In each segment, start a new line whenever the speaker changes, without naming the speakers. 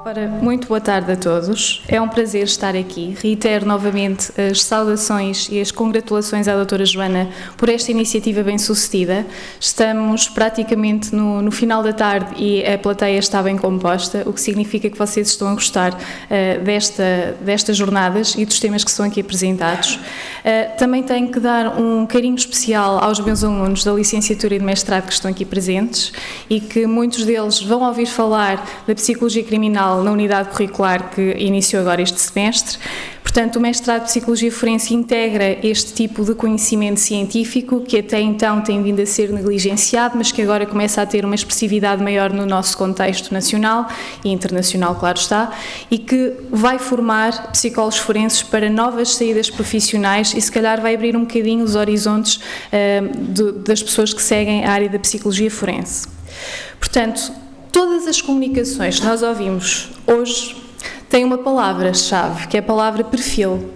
Ora, muito boa tarde a todos. É um prazer estar aqui. Reitero novamente as saudações e as congratulações à doutora Joana por esta iniciativa bem-sucedida. Estamos praticamente no final da tarde e a plateia está bem composta, o que significa que vocês estão a gostar destas jornadas e dos temas que são aqui apresentados. Também tenho que dar um carinho especial aos meus alunos da licenciatura e de mestrado que estão aqui presentes e que muitos deles vão ouvir falar da psicologia criminal na unidade curricular que iniciou agora este semestre. Portanto, o mestrado de Psicologia Forense integra este tipo de conhecimento científico que até então tem vindo a ser negligenciado, mas que agora começa a ter uma expressividade maior no nosso contexto nacional e internacional, claro está, e que vai formar psicólogos forenses para novas saídas profissionais e se calhar vai abrir um bocadinho os horizontes das pessoas que seguem a área da psicologia forense. Portanto, todas as comunicações que nós ouvimos hoje têm uma palavra-chave, que é a palavra perfil.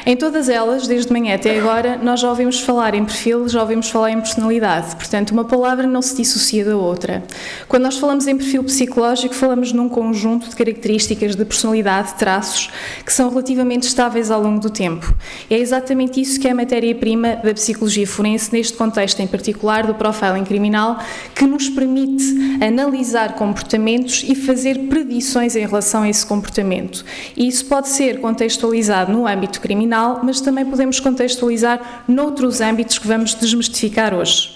Em todas elas, desde manhã até agora, nós já ouvimos falar em perfil, já ouvimos falar em personalidade. Portanto, uma palavra não se dissocia da outra. Quando nós falamos em perfil psicológico, falamos num conjunto de características de personalidade, traços, que são relativamente estáveis ao longo do tempo. É exatamente isso que é a matéria-prima da psicologia forense, neste contexto em particular do profiling criminal, que nos permite analisar comportamentos e fazer predições em relação a esse comportamento. E isso pode ser contextualizado no âmbito criminal, mas também podemos contextualizar noutros âmbitos que vamos desmistificar hoje.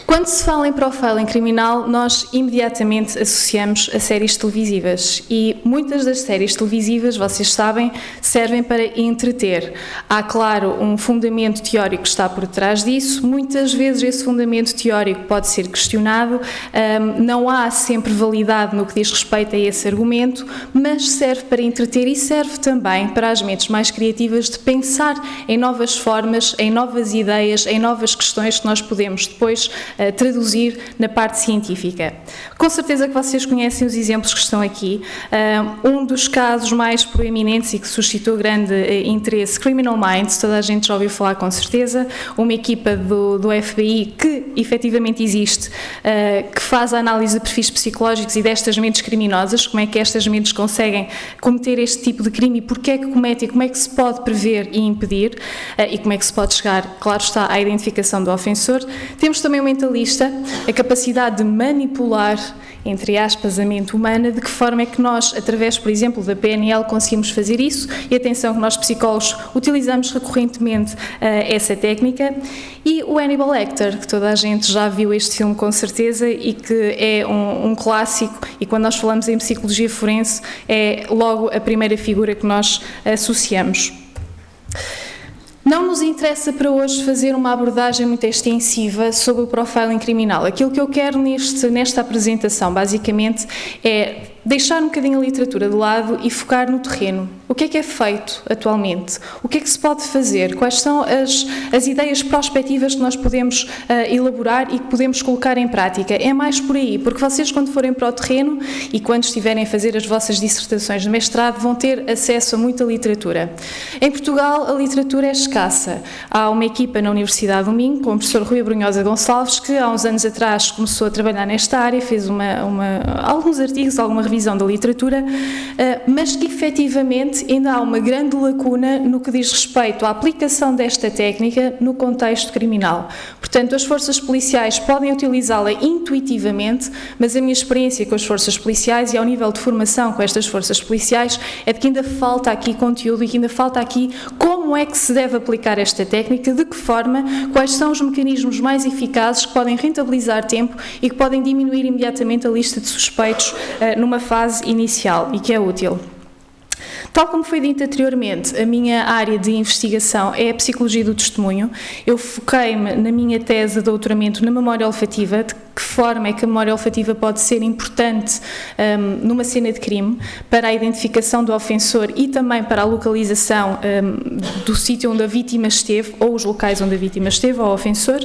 Quando se fala em profiling criminal, nós imediatamente associamos a séries televisivas e muitas das séries televisivas, vocês sabem, servem para entreter. Há, claro, um fundamento teórico que está por trás disso, muitas vezes esse fundamento teórico pode ser questionado, não há sempre validade no que diz respeito a esse argumento, mas serve para entreter e serve também para as mentes mais criativas de pensar em novas formas, em novas ideias, em novas questões que nós podemos depois traduzir na parte científica. Com certeza que vocês conhecem os exemplos que estão aqui. Um dos casos mais proeminentes e que suscitou grande interesse, Criminal Minds, toda a gente já ouviu falar com certeza, uma equipa do FBI que efetivamente existe, que faz a análise de perfis psicológicos e destas mentes criminosas, como é que estas mentes conseguem cometer este tipo de crime e porque é que cometem, como é que se pode prever e impedir e como é que se pode chegar, claro está, à identificação do ofensor. Temos também uma a capacidade de manipular, entre aspas, a mente humana, de que forma é que nós, através, por exemplo, da PNL, conseguimos fazer isso, e atenção que nós psicólogos utilizamos recorrentemente essa técnica, e o Hannibal Lecter, que toda a gente já viu este filme com certeza, e que é um clássico, e quando nós falamos em psicologia forense, é logo a primeira figura que nós associamos. Não nos interessa para hoje fazer uma abordagem muito extensiva sobre o profiling criminal. Aquilo que eu quero nesta apresentação, basicamente, é deixar um bocadinho a literatura de lado e focar no terreno. O que é feito atualmente? O que é que se pode fazer? Quais são as ideias prospectivas que nós podemos elaborar e que podemos colocar em prática? É mais por aí, porque vocês, quando forem para o terreno e quando estiverem a fazer as vossas dissertações de mestrado, vão ter acesso a muita literatura. Em Portugal, a literatura é escassa. Há uma equipa na Universidade do Minho, com o professor Rui Abrunhosa Gonçalves, que há uns anos atrás começou a trabalhar nesta área, fez alguns artigos, alguma revisão da literatura, mas que efetivamente ainda há uma grande lacuna no que diz respeito à aplicação desta técnica no contexto criminal. Portanto, as forças policiais podem utilizá-la intuitivamente, mas a minha experiência com as forças policiais e ao nível de formação com estas forças policiais é de que ainda falta aqui conteúdo e que ainda falta aqui como é que se deve aplicar esta técnica, de que forma, quais são os mecanismos mais eficazes que podem rentabilizar tempo e que podem diminuir imediatamente a lista de suspeitos numa fase inicial e que é útil. Tal como foi dito anteriormente, a minha área de investigação é a psicologia do testemunho. Eu foquei-me na minha tese de doutoramento na memória olfativa, de que forma é que a memória olfativa pode ser importante numa cena de crime para a identificação do ofensor e também para a localização do sítio onde a vítima esteve ou os locais onde a vítima esteve, ou o ofensor.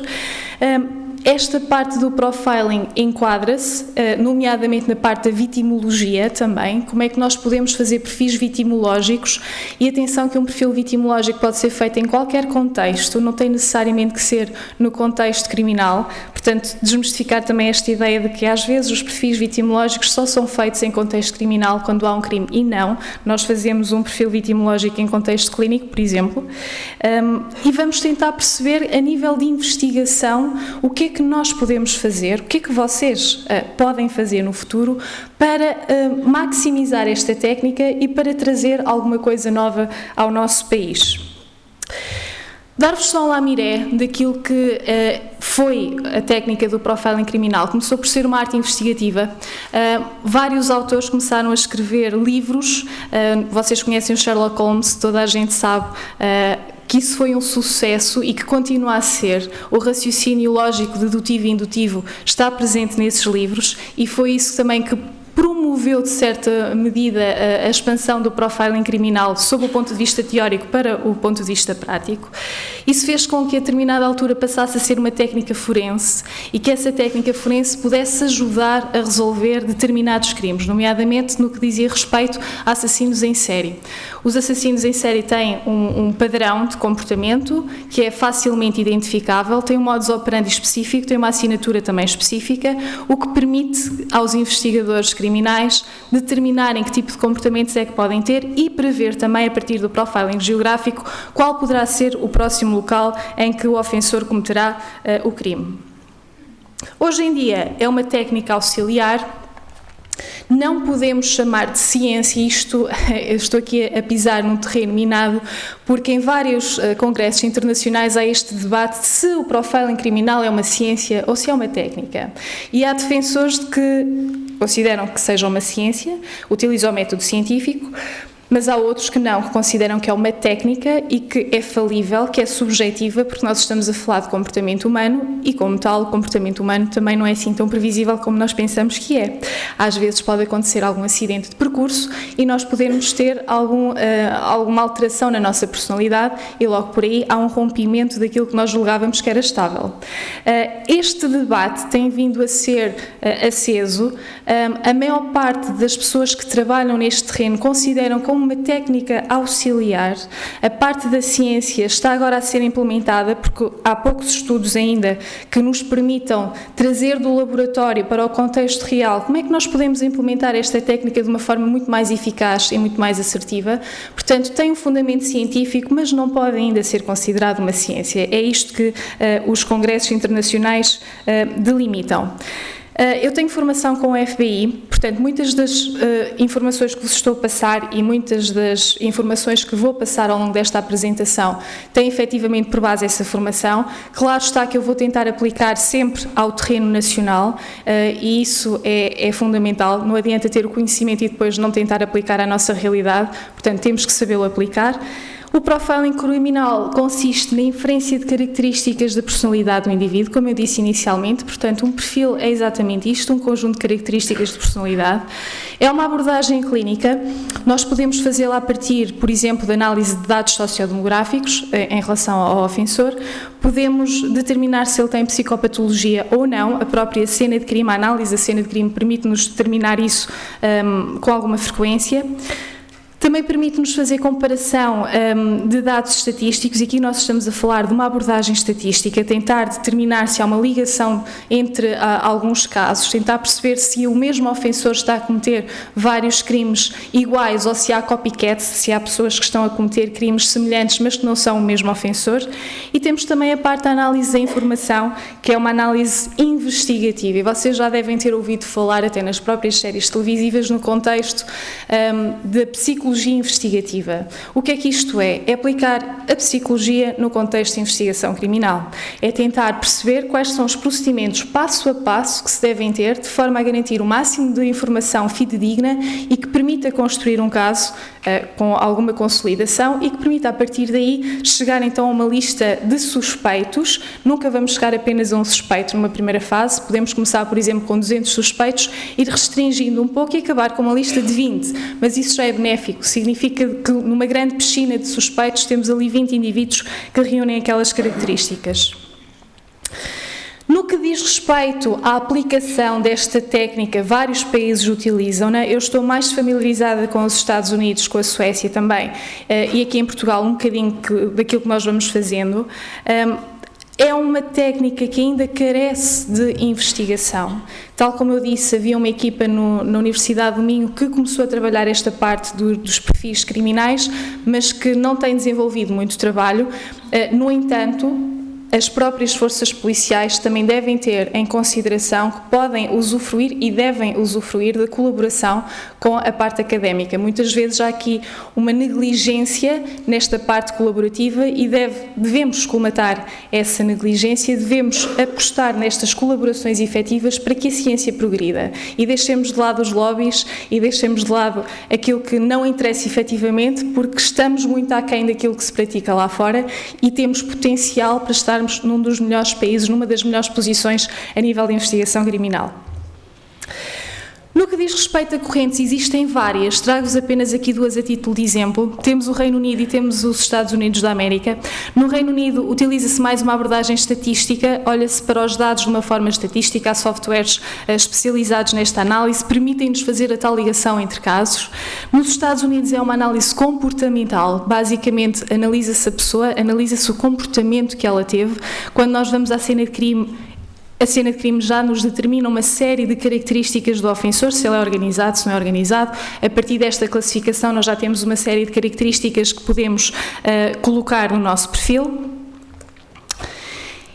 esta parte do profiling enquadra-se, nomeadamente na parte da vitimologia também, como é que nós podemos fazer perfis vitimológicos, e atenção que um perfil vitimológico pode ser feito em qualquer contexto, não tem necessariamente que ser no contexto criminal, portanto, desmistificar também esta ideia de que às vezes os perfis vitimológicos só são feitos em contexto criminal quando há um crime, e não, nós fazemos um perfil vitimológico em contexto clínico, por exemplo, e vamos tentar perceber a nível de investigação o que é que nós podemos fazer, o que é que vocês podem fazer no futuro para maximizar esta técnica e para trazer alguma coisa nova ao nosso país. Dar-vos só um lamiré daquilo que foi a técnica do profiling criminal. Começou por ser uma arte investigativa. Vários autores começaram a escrever livros. Vocês conhecem o Sherlock Holmes, toda a gente sabe que isso foi um sucesso e que continua a ser. O raciocínio lógico, dedutivo e indutivo está presente nesses livros, e foi isso também que promoveu, de certa medida, a expansão do profiling criminal sob o ponto de vista teórico para o ponto de vista prático. Isso fez com que, a determinada altura, passasse a ser uma técnica forense e que essa técnica forense pudesse ajudar a resolver determinados crimes, nomeadamente no que dizia respeito a assassinos em série. Os assassinos em série têm um padrão de comportamento que é facilmente identificável, têm um modus operandi específico, têm uma assinatura também específica, o que permite aos investigadores criminais determinarem que tipo de comportamentos é que podem ter e prever também, a partir do profiling geográfico, qual poderá ser o próximo local em que o ofensor cometerá o crime. Hoje em dia é uma técnica auxiliar. Não podemos chamar de ciência isto, eu estou aqui a pisar num terreno minado, porque em vários congressos internacionais há este debate de se o profiling criminal é uma ciência ou se é uma técnica. E há defensores de que consideram que seja uma ciência, utilizam o método científico, mas há outros que não, que consideram que é uma técnica e que é falível, que é subjetiva, porque nós estamos a falar de comportamento humano e, como tal, o comportamento humano também não é assim tão previsível como nós pensamos que é. Às vezes pode acontecer algum acidente de percurso e nós podemos ter alguma alteração na nossa personalidade e logo por aí há um rompimento daquilo que nós julgávamos que era estável. Este debate tem vindo a ser aceso. A maior parte das pessoas que trabalham neste terreno consideram como uma técnica auxiliar. A parte da ciência está agora a ser implementada porque há poucos estudos ainda que nos permitam trazer do laboratório para o contexto real como é que nós podemos implementar esta técnica de uma forma muito mais eficaz e muito mais assertiva. Portanto, tem um fundamento científico, mas não pode ainda ser considerado uma ciência. É isto que os congressos internacionais delimitam. Eu tenho formação com o FBI, portanto, muitas das informações que vos estou a passar e muitas das informações que vou passar ao longo desta apresentação têm efetivamente por base essa formação. Claro está que eu vou tentar aplicar sempre ao terreno nacional e isso é fundamental. Não adianta ter o conhecimento e depois não tentar aplicar à nossa realidade, portanto, temos que sabê-lo aplicar. O profiling criminal consiste na inferência de características da personalidade do indivíduo, como eu disse inicialmente, portanto, um perfil é exatamente isto, um conjunto de características de personalidade. É uma abordagem clínica, nós podemos fazê-la a partir, por exemplo, de análise de dados sociodemográficos em relação ao ofensor, podemos determinar se ele tem psicopatologia ou não, a própria cena de crime, a análise da cena de crime permite-nos determinar isso com alguma frequência. Também permite-nos fazer comparação de dados estatísticos, e aqui nós estamos a falar de uma abordagem estatística, tentar determinar se há uma ligação entre alguns casos, tentar perceber se o mesmo ofensor está a cometer vários crimes iguais ou se há copycats, se há pessoas que estão a cometer crimes semelhantes mas que não são o mesmo ofensor. E temos também a parte da análise da informação, que é uma análise investigativa, e vocês já devem ter ouvido falar até nas próprias séries televisivas no contexto da psicologia investigativa. O que é que isto é? É aplicar a psicologia no contexto de investigação criminal. É tentar perceber quais são os procedimentos passo a passo que se devem ter de forma a garantir o máximo de informação fidedigna e que permita construir um caso com alguma consolidação e que permita, a partir daí, chegar então a uma lista de suspeitos. Nunca vamos chegar apenas a um suspeito numa primeira fase. Podemos começar, por exemplo, com 200 suspeitos, ir restringindo um pouco e acabar com uma lista de 20, mas isso já é benéfico. Significa que numa grande piscina de suspeitos temos ali 20 indivíduos que reúnem aquelas características. No que diz respeito à aplicação desta técnica, vários países utilizam-na. Eu estou mais familiarizada com os Estados Unidos, com a Suécia também, e aqui em Portugal um bocadinho daquilo que nós vamos fazendo. É uma técnica que ainda carece de investigação. Tal como eu disse, havia uma equipa na Universidade do Minho que começou a trabalhar esta parte dos perfis criminais, mas que não tem desenvolvido muito trabalho. No entanto, as próprias forças policiais também devem ter em consideração que podem usufruir e devem usufruir da colaboração com a parte académica. Muitas vezes há aqui uma negligência nesta parte colaborativa e devemos colmatar essa negligência, devemos apostar nestas colaborações efetivas para que a ciência progrida e deixemos de lado os lobbies e deixemos de lado aquilo que não interessa efetivamente, porque estamos muito aquém daquilo que se pratica lá fora e temos potencial para estar num dos melhores países, numa das melhores posições a nível de investigação criminal. No que diz respeito a correntes, existem várias, trago-vos apenas aqui duas a título de exemplo. Temos o Reino Unido e temos os Estados Unidos da América. No Reino Unido utiliza-se mais uma abordagem estatística, olha-se para os dados de uma forma estatística, há softwares especializados nesta análise, permitem-nos fazer a tal ligação entre casos. Nos Estados Unidos é uma análise comportamental, basicamente analisa-se a pessoa, analisa-se o comportamento que ela teve. Quando nós vamos à cena de crime, a cena de crime já nos determina uma série de características do ofensor, se ele é organizado, se não é organizado. A partir desta classificação nós já temos uma série de características que podemos colocar no nosso perfil.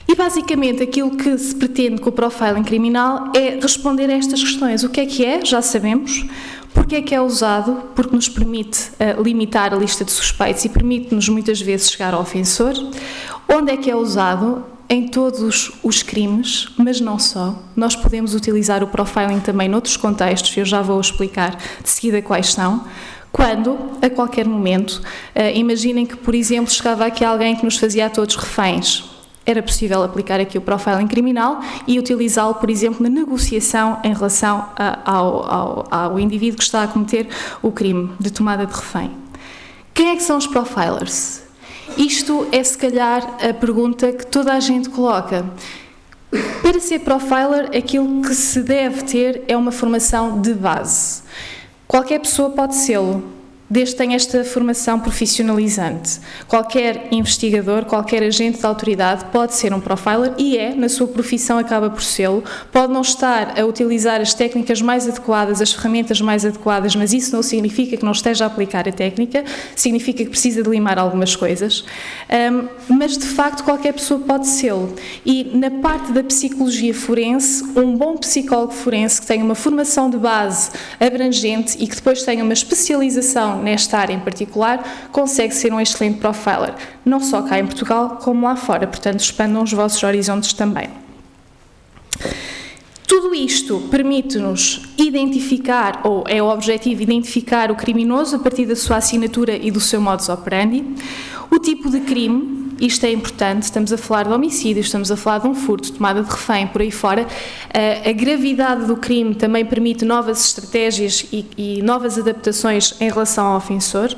E basicamente aquilo que se pretende com o profiling criminal é responder a estas questões. O que é? Já sabemos. Porquê é que é usado? Porque nos permite limitar a lista de suspeitos e permite-nos muitas vezes chegar ao ofensor. Onde é que é usado? Em todos os crimes, mas não só. Nós podemos utilizar o profiling também noutros contextos, eu já vou explicar de seguida quais são. Quando, a qualquer momento, imaginem que, por exemplo, chegava aqui alguém que nos fazia a todos reféns. Era possível aplicar aqui o profiling criminal e utilizá-lo, por exemplo, na negociação em relação ao indivíduo que está a cometer o crime de tomada de refém. Quem é que são os profilers? Isto é, se calhar, a pergunta que toda a gente coloca. Para ser profiler, aquilo que se deve ter é uma formação de base. Qualquer pessoa pode sê-lo, desde que tenha esta formação profissionalizante. Qualquer investigador, qualquer agente de autoridade pode ser um profiler e na sua profissão acaba por sê-lo. Pode não estar a utilizar as técnicas mais adequadas, as ferramentas mais adequadas, mas isso não significa que não esteja a aplicar a técnica, significa que precisa de limar algumas coisas. Mas, de facto, qualquer pessoa pode sê-lo. E, na parte da psicologia forense, um bom psicólogo forense que tenha uma formação de base abrangente e que depois tenha uma especialização nesta área em particular, consegue ser um excelente profiler, não só cá em Portugal, como lá fora, portanto expandam os vossos horizontes também. Tudo isto permite-nos identificar, ou é o objetivo, identificar o criminoso a partir da sua assinatura e do seu modus operandi, o tipo de crime. Isto é importante, estamos a falar de homicídio, estamos a falar de um furto, tomada de refém, por aí fora. A gravidade do crime também permite novas estratégias e novas adaptações em relação ao ofensor.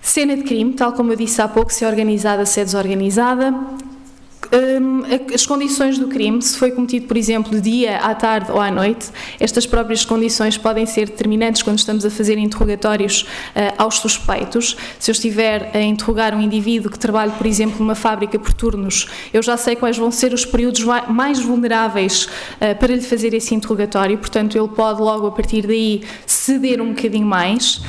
Cena de crime, tal como eu disse há pouco, se é organizada, se é desorganizada. As condições do crime, se foi cometido, por exemplo, de dia, à tarde ou à noite, estas próprias condições podem ser determinantes quando estamos a fazer interrogatórios aos suspeitos. Se eu estiver a interrogar um indivíduo que trabalha, por exemplo, numa fábrica por turnos, eu já sei quais vão ser os períodos mais vulneráveis para lhe fazer esse interrogatório, portanto, ele pode logo, a partir daí, ceder um bocadinho mais.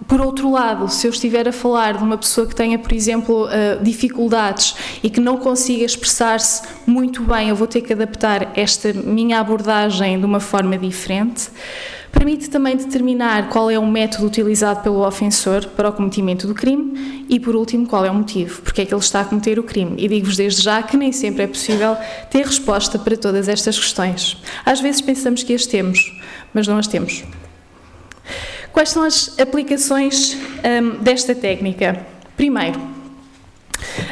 Por outro lado, se eu estiver a falar de uma pessoa que tenha, por exemplo, dificuldades e que não consiga expressar-se muito bem, eu vou ter que adaptar esta minha abordagem de uma forma diferente. Permite também determinar qual é o método utilizado pelo ofensor para o cometimento do crime e, por último, qual é o motivo, porque é que ele está a cometer o crime. E digo-vos desde já que nem sempre é possível ter resposta para todas estas questões. Às vezes pensamos que as temos, mas não as temos. Quais são as aplicações desta técnica? Primeiro,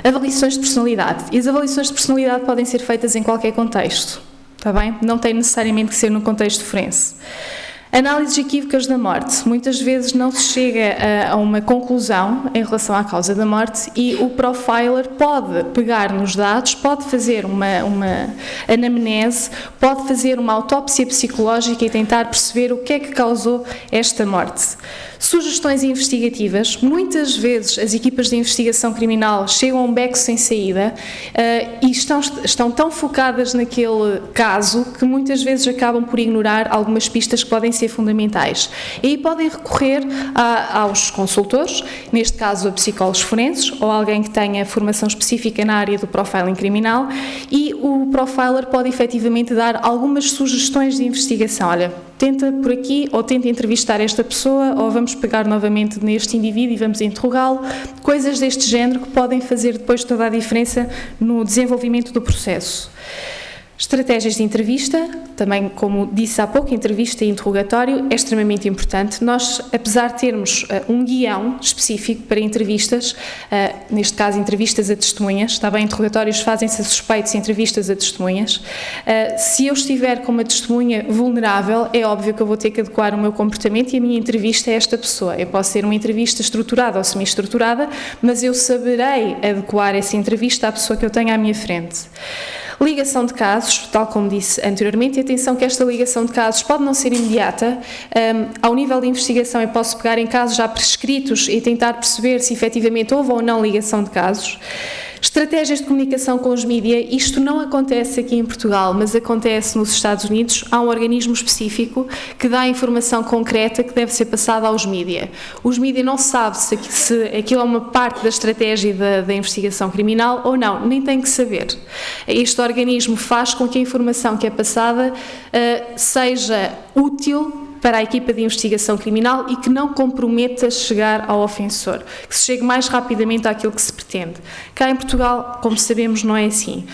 avaliações de personalidade. E as avaliações de personalidade podem ser feitas em qualquer contexto, está bem? Não tem necessariamente que ser no contexto forense. Análises equívocas da morte. Muitas vezes não se chega a uma conclusão em relação à causa da morte e o profiler pode pegar nos dados, pode fazer uma anamnese, pode fazer uma autópsia psicológica e tentar perceber o que é que causou esta morte. Sugestões investigativas. Muitas vezes as equipas de investigação criminal chegam a um beco sem saída e estão tão focadas naquele caso que muitas vezes acabam por ignorar algumas pistas que podem ser fundamentais. E aí podem recorrer aos consultores, neste caso a psicólogos forenses ou alguém que tenha formação específica na área do profiling criminal, e o profiler pode efetivamente dar algumas sugestões de investigação. Olha, tenta por aqui, ou tenta entrevistar esta pessoa, ou vamos pegar novamente neste indivíduo e vamos interrogá-lo, coisas deste género que podem fazer depois toda a diferença no desenvolvimento do processo. Estratégias de entrevista, também como disse há pouco, entrevista e interrogatório é extremamente importante. Nós, apesar de termos um guião específico para entrevistas, neste caso entrevistas a testemunhas, está bem, interrogatórios fazem-se a suspeitos e entrevistas a testemunhas, se eu estiver com uma testemunha vulnerável, é óbvio que eu vou ter que adequar o meu comportamento e a minha entrevista a esta pessoa. Eu posso ter uma entrevista estruturada ou semi-estruturada, mas eu saberei adequar essa entrevista à pessoa que eu tenho à minha frente. Ligação de casos, tal como disse anteriormente, e atenção que esta ligação de casos pode não ser imediata. Ao nível de investigação eu posso pegar em casos já prescritos e tentar perceber se efetivamente houve ou não ligação de casos. Estratégias de comunicação com os mídia, isto não acontece aqui em Portugal, mas acontece nos Estados Unidos. Há um organismo específico que dá informação concreta que deve ser passada aos mídia. Os mídia não sabem se aquilo é uma parte da estratégia da investigação criminal ou não, nem têm que saber. Este organismo faz com que a informação que é passada seja útil para a equipa de investigação criminal e que não comprometa chegar ao ofensor, que se chegue mais rapidamente àquilo que se pretende. Cá em Portugal, como sabemos, não é assim.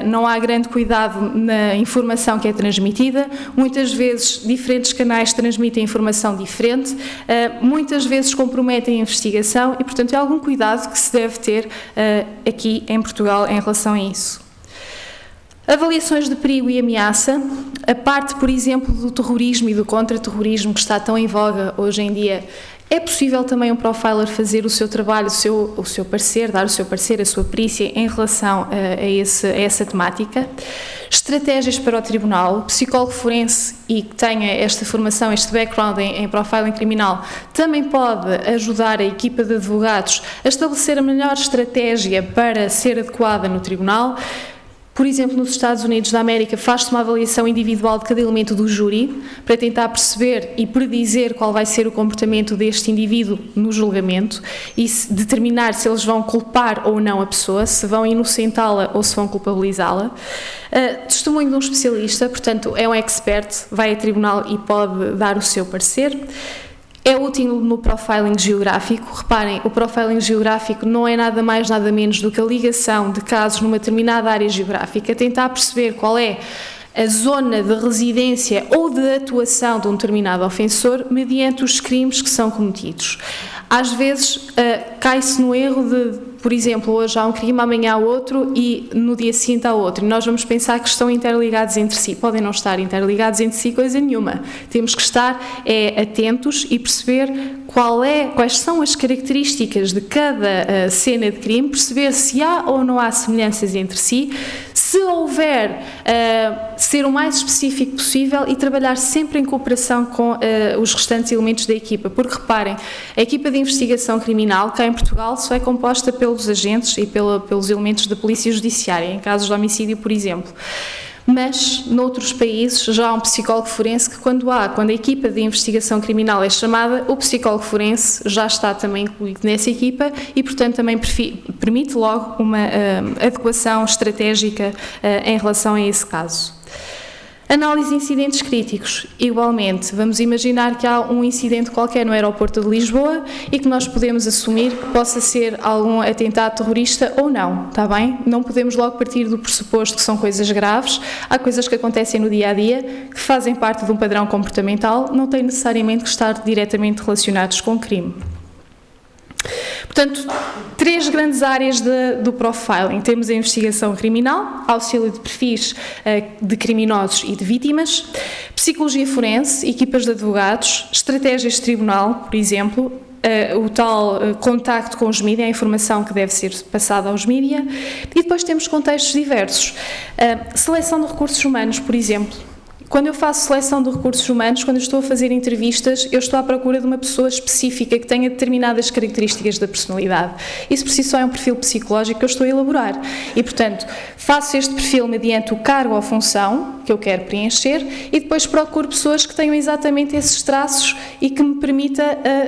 Não há grande cuidado na informação que é transmitida, muitas vezes diferentes canais transmitem informação diferente, muitas vezes comprometem a investigação e, portanto, há algum cuidado que se deve ter aqui em Portugal em relação a isso. Avaliações de perigo e ameaça, a parte, por exemplo, do terrorismo e do contra-terrorismo que está tão em voga hoje em dia, é possível também um profiler fazer o seu trabalho, o seu parecer, dar o seu parecer, a sua perícia em relação a essa temática. Estratégias para o tribunal, o psicólogo forense e que tenha esta formação, este background em profiling criminal, também pode ajudar a equipa de advogados a estabelecer a melhor estratégia para ser adequada no tribunal. Por exemplo, nos Estados Unidos da América faz-se uma avaliação individual de cada elemento do júri para tentar perceber e predizer qual vai ser o comportamento deste indivíduo no julgamento e determinar se eles vão culpar ou não a pessoa, se vão inocentá-la ou se vão culpabilizá-la. Testemunho de um especialista, portanto é um expert, vai a tribunal e pode dar o seu parecer. É útil no profiling geográfico. Reparem, o profiling geográfico não é nada mais, nada menos do que a ligação de casos numa determinada área geográfica, tentar perceber qual é a zona de residência ou de atuação de um determinado ofensor mediante os crimes que são cometidos. Às vezes cai-se no erro de, por exemplo, hoje há um crime, amanhã há outro e no dia seguinte há outro. E nós vamos pensar que estão interligados entre si. Podem não estar interligados entre si coisa nenhuma. Temos que estar atentos e perceber quais são as características de cada cena de crime, perceber se há ou não há semelhanças entre si. Se houver, ser o mais específico possível e trabalhar sempre em cooperação com os restantes elementos da equipa. Porque, reparem, a equipa de investigação criminal, cá em Portugal, só é composta pelos agentes e pelos elementos da polícia judiciária, em casos de homicídio, por exemplo. Mas, noutros países, já há um psicólogo forense que quando a equipa de investigação criminal é chamada, o psicólogo forense já está também incluído nessa equipa e, portanto, também permite logo uma adequação estratégica em relação a esse caso. Análise de incidentes críticos. Igualmente, vamos imaginar que há um incidente qualquer no aeroporto de Lisboa e que nós podemos assumir que possa ser algum atentado terrorista ou não, está bem? Não podemos logo partir do pressuposto que são coisas graves. Há coisas que acontecem no dia-a-dia que fazem parte de um padrão comportamental, não têm necessariamente que estar diretamente relacionados com crime. Portanto, Três grandes áreas do profiling. Temos a investigação criminal, auxílio de perfis de criminosos e de vítimas, psicologia forense, equipas de advogados, estratégias de tribunal, por exemplo, o tal contacto com os mídia, a informação que deve ser passada aos mídia, e depois temos contextos diversos. Seleção de recursos humanos, por exemplo. Quando eu faço seleção de recursos humanos, quando eu estou a fazer entrevistas, eu estou à procura de uma pessoa específica que tenha determinadas características da personalidade. Isso por si só é um perfil psicológico que eu estou a elaborar. E, portanto, faço este perfil mediante o cargo ou função que eu quero preencher e depois procuro pessoas que tenham exatamente esses traços e que me permita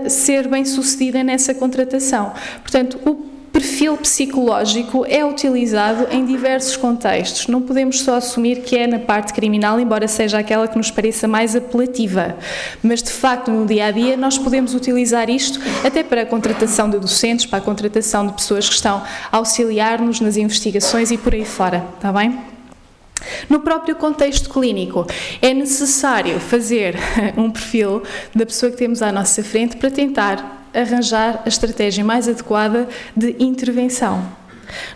ser bem-sucedida nessa contratação. Portanto, o perfil psicológico é utilizado em diversos contextos. Não podemos só assumir que é na parte criminal, embora seja aquela que nos pareça mais apelativa. Mas, de facto, no dia-a-dia, nós podemos utilizar isto até para a contratação de docentes, para a contratação de pessoas que estão a auxiliar-nos nas investigações e por aí fora. Está bem? No próprio contexto clínico, é necessário fazer um perfil da pessoa que temos à nossa frente para tentar arranjar a estratégia mais adequada de intervenção.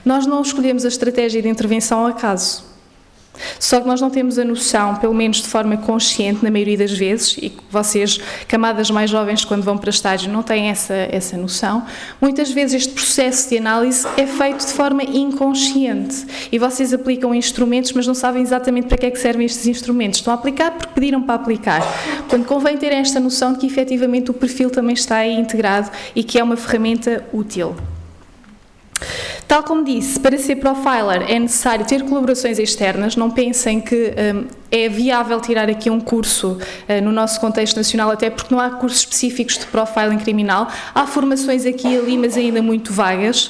Nós não escolhemos a estratégia de intervenção ao acaso. Só que nós não temos a noção, pelo menos de forma consciente, na maioria das vezes, e vocês, camadas mais jovens, quando vão para estágio, não têm essa noção, muitas vezes este processo de análise é feito de forma inconsciente e vocês aplicam instrumentos, mas não sabem exatamente para que é que servem estes instrumentos. Estão a aplicar porque pediram para aplicar. Portanto, convém ter esta noção de que, efetivamente, o perfil também está aí integrado e que é uma ferramenta útil. Tal como disse, para ser profiler é necessário ter colaborações externas. Não pensem que é viável tirar aqui um curso no nosso contexto nacional, até porque não há cursos específicos de profiling criminal. Há formações aqui e ali, mas ainda muito vagas.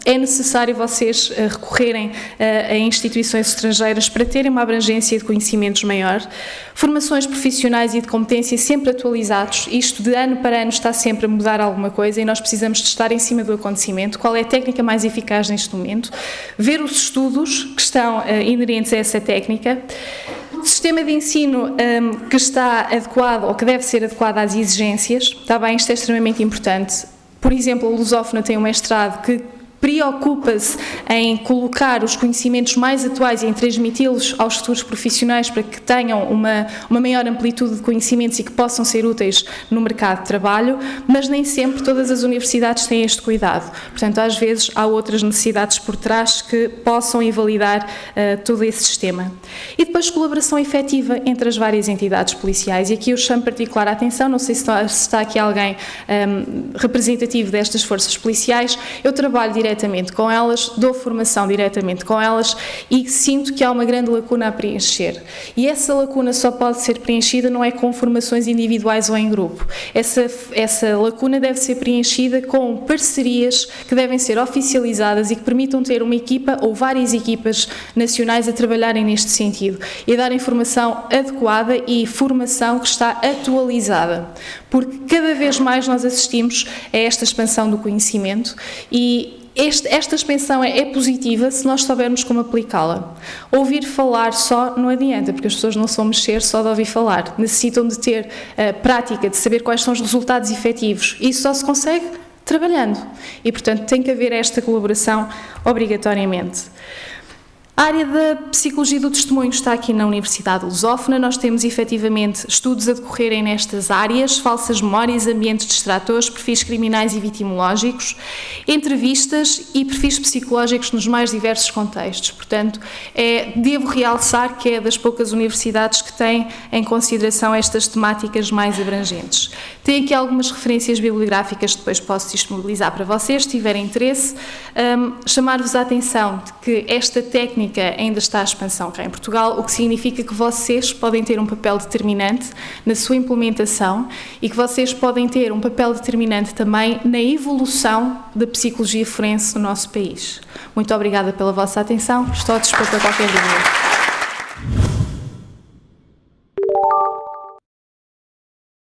É necessário vocês recorrerem a instituições estrangeiras para terem uma abrangência de conhecimentos maior. Formações profissionais e de competência sempre atualizados. Isto de ano para ano está sempre a mudar alguma coisa e nós precisamos de estar em cima do acontecimento. Qual é a técnica mais eficaz neste momento? Ver os estudos que estão inerentes a essa técnica. Sistema de ensino que está adequado ou que deve ser adequado às exigências. Está bem, isto é extremamente importante. Por exemplo, a Lusófona tem um mestrado que preocupa-se em colocar os conhecimentos mais atuais e em transmiti-los aos futuros profissionais para que tenham uma maior amplitude de conhecimentos e que possam ser úteis no mercado de trabalho, mas nem sempre todas as universidades têm este cuidado. Portanto, às vezes há outras necessidades por trás que possam invalidar todo esse sistema. E depois colaboração efetiva entre as várias entidades policiais, e aqui eu chamo particular a atenção, não sei se está aqui alguém representativo destas forças policiais. Eu trabalho diretamente com elas, dou formação diretamente com elas e sinto que há uma grande lacuna a preencher. E essa lacuna só pode ser preenchida não é com formações individuais ou em grupo. Essa lacuna deve ser preenchida com parcerias que devem ser oficializadas e que permitam ter uma equipa ou várias equipas nacionais a trabalharem neste sentido e a darem formação adequada e formação que está atualizada. Porque cada vez mais nós assistimos a esta expansão do conhecimento e esta expansão é positiva se nós soubermos como aplicá-la. Ouvir falar só não adianta, porque as pessoas não são mexer só de ouvir falar. Necessitam de ter prática, de saber quais são os resultados efetivos. Isso só se consegue trabalhando. E, portanto, tem que haver esta colaboração obrigatoriamente. A área da psicologia do testemunho está aqui na Universidade Lusófona. Nós temos efetivamente estudos a decorrerem nestas áreas: falsas memórias, ambientes distratores, perfis criminais e vitimológicos, entrevistas e perfis psicológicos nos mais diversos contextos. Portanto, devo realçar que é das poucas universidades que têm em consideração estas temáticas mais abrangentes. Tem aqui algumas referências bibliográficas que depois posso disponibilizar para vocês, se tiverem interesse. Chamar-vos a atenção de que esta técnica ainda está à expansão cá em Portugal, o que significa que vocês podem ter um papel determinante na sua implementação e que vocês podem ter um papel determinante também na evolução da psicologia forense no nosso país. Muito obrigada pela vossa atenção, estou a dispor para qualquer dúvida.